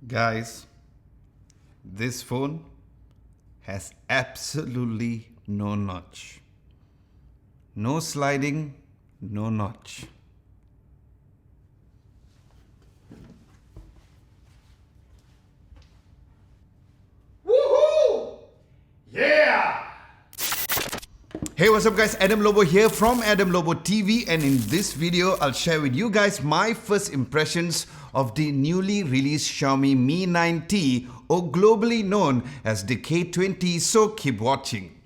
Guys, this phone has absolutely no notch. No sliding, no notch. Woohoo! Yeah! Hey, what's up guys, Adam Lobo here from Adam Lobo TV, and in this video I'll share with you guys my first impressions of the newly released Xiaomi Mi 9T, or globally known as the K20, so keep watching.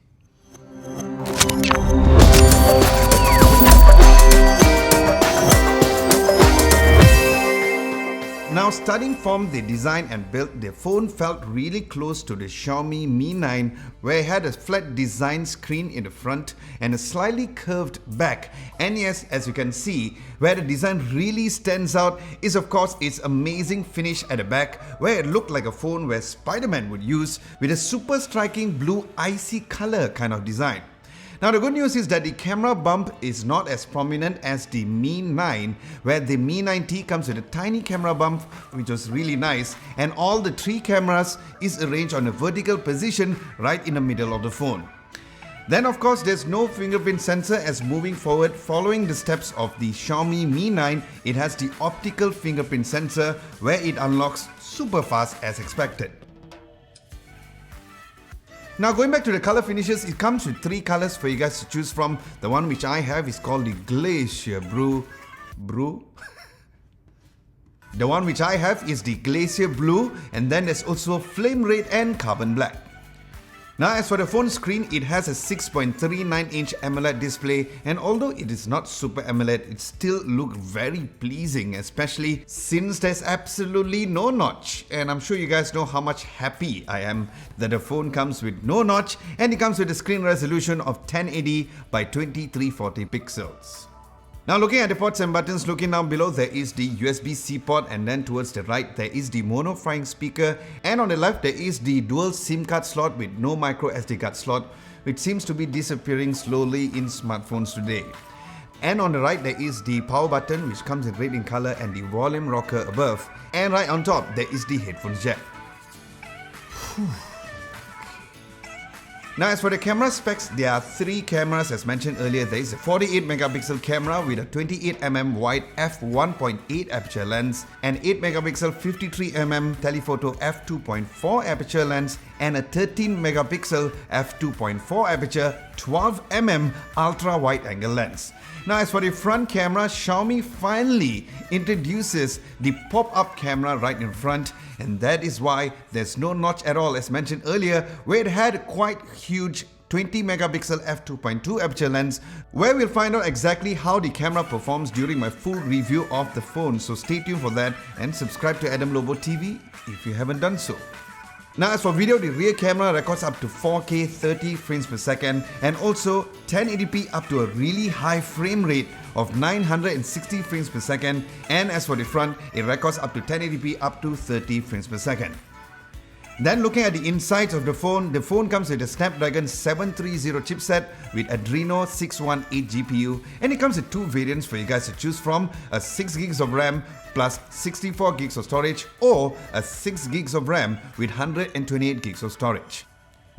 Now, starting from the design and build, the phone felt really close to the Xiaomi Mi 9, where it had a flat design screen in the front and a slightly curved back. And yes, as you can see, where the design really stands out is of course its amazing finish at the back, where it looked like a phone where Spider-Man would use, with a super striking blue icy color kind of design. Now the good news is that the camera bump is not as prominent as the Mi 9, where the Mi 9T comes with a tiny camera bump, which was really nice, and all the three cameras is arranged on a vertical position right in the middle of the phone. Then of course there's no fingerprint sensor, as moving forward following the steps of the Xiaomi Mi 9, it has the optical fingerprint sensor where it unlocks super fast as expected. Now going back to the color finishes, it comes with three colors for you guys to choose from. The one which I have is called the Glacier Blue. The one which I have is the Glacier Blue, and then there's also Flame Red and Carbon Black. Now as for the phone screen, it has a 6.39-inch AMOLED display, and although it is not Super AMOLED, it still looks very pleasing, especially since there's absolutely no notch. And I'm sure you guys know how much happy I am that the phone comes with no notch, and it comes with a screen resolution of 1080 by 2340 pixels. Now looking at the ports and buttons, looking down below, there is the USB-C port, and then towards the right there is the mono frying speaker, and on the left there is the dual SIM card slot with no micro SD card slot, which seems to be disappearing slowly in smartphones today. And on the right there is the power button, which comes in red in color, and the volume rocker above, and right on top there is the headphones jack. Now as for the camera specs, there are three cameras as mentioned earlier. There is a 48 megapixel camera with a 28mm wide f1.8 aperture lens, an 8 megapixel 53mm telephoto f2.4 aperture lens, and a 13 megapixel f2.4 aperture 12mm ultra wide angle lens. Now as for the front camera, Xiaomi finally introduces the pop-up camera right in front, and that is why there's no notch at all, as mentioned earlier, where it had a quite huge 20 megapixel f2.2 aperture lens, where we'll find out exactly how the camera performs during my full review of the phone. So stay tuned for that, and subscribe to Adam Lobo TV if you haven't done so. Now as for video, the rear camera records up to 4K 30 frames per second, and also 1080p up to a really high frame rate of 960 frames per second, and as for the front, it records up to 1080p up to 30 frames per second. Then looking at the insides of the phone comes with a Snapdragon 730 chipset with Adreno 618 GPU, and it comes with two variants for you guys to choose from: a 6GB of RAM plus 64GB of storage, or a 6GB of RAM with 128GB of storage.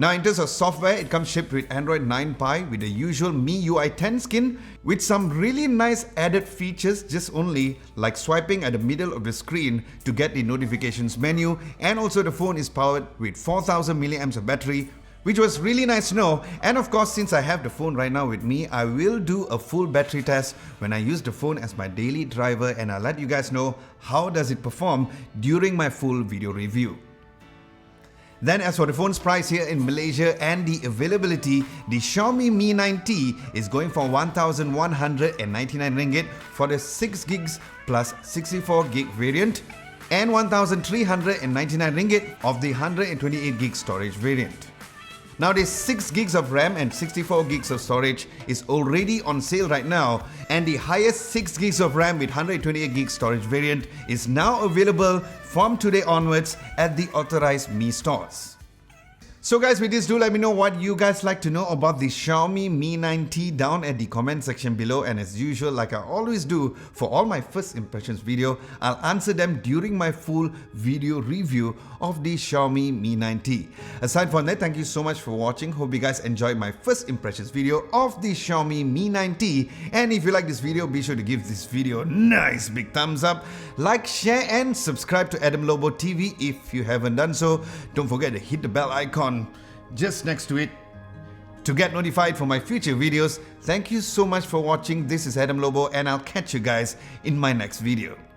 Now in terms of software, it comes shipped with Android 9 Pie with the usual MIUI 10 skin, with some really nice added features, just only like swiping at the middle of the screen to get the notifications menu, and also the phone is powered with 4000 mAh of battery, which was really nice to know. And of course, since I have the phone right now with me, I will do a full battery test when I use the phone as my daily driver, and I'll let you guys know how does it perform during my full video review. Then as for the phone's price here in Malaysia and the availability, the Xiaomi Mi 9T is going for 1,199 ringgit for the 6GB plus 64GB variant, and 1,399 ringgit of the 128GB storage variant. Now this 6GB of RAM and 64GB of storage is already on sale right now, and the highest 6GB of RAM with 128GB storage variant is now available from today onwards at the authorized Mi stores. So guys, with this, do let me know what you guys like to know about the Xiaomi Mi 9T down at the comment section below, and as usual, like I always do for all my first impressions video, I'll answer them during my full video review of the Xiaomi Mi 9T. Aside from that, thank you so much for watching. Hope you guys enjoyed my first impressions video of the Xiaomi Mi 9T, and if you like this video, be sure to give this video a nice big thumbs up, like, share and subscribe to Adam Lobo TV if you haven't done so. Don't forget to hit the bell icon just next to it to get notified for my future videos. Thank you so much for watching. This is Adam Lobo, and I'll catch you guys in my next video.